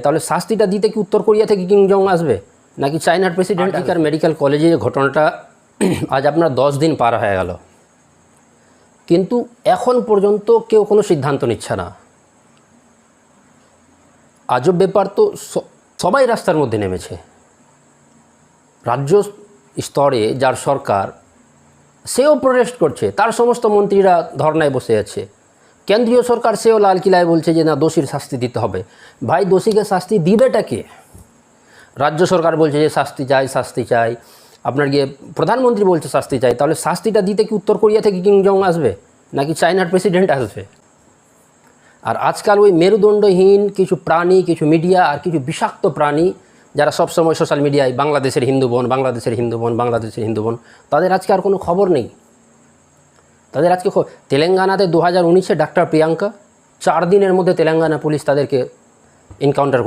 তাহলে শাস্তিটা দিতে কি উত্তর কোরিয়া থেকে কিম জং আসবে নাকি চায়নার প্রেসিডেন্ট? আর মেডিকেল কলেজে ঘটনাটা আজ আপনার 10 দিন পার হয়ে গেল, কিন্তু এখন পর্যন্ত কেউ কোনো সিদ্ধান্ত নিচ্ছে না। আজব ব্যাপার তো, সবাই রাস্তার মধ্যে নেমেছে। রাজ্য স্তরে যার সরকার, সেও প্রোটেস্ট করছে, তার সমস্ত মন্ত্রীরা ধর্নায় বসে আছে। কেন্দ্রীয় সরকার সেও লালকিলায় বলছে যে না, দোষীর শাস্তি দিতে হবে। ভাই, দোষীকে শাস্তি দিবেটা কে? রাজ্য সরকার বলছে যে শাস্তি চাই, শাস্তি চাই। আপনার গিয়ে প্রধানমন্ত্রী বলছে শাস্তি চাই। তাহলে শাস্তিটা দিতে কি উত্তর কোরিয়া থেকে কিম জং আসবে নাকি চায়নার প্রেসিডেন্ট আসবে? আর আজকাল ওই মেরুদণ্ডহীন কিছু প্রাণী, কিছু মিডিয়া আর কিছু বিষাক্ত প্রাণী, যারা সবসময় সোশ্যাল মিডিয়ায় বাংলাদেশের হিন্দু বোন, বাংলাদেশের হিন্দু বোন, বাংলাদেশের হিন্দু বোন, তাদের আজকে আর কোনো খবর নেই। তাদের আজকে তেলেঙ্গানাতে 2019-এ ডাক্তার প্রিয়াঙ্কা, 4 দিনের মধ্যে তেলেঙ্গানা পুলিশ তাদেরকে এনকাউন্টার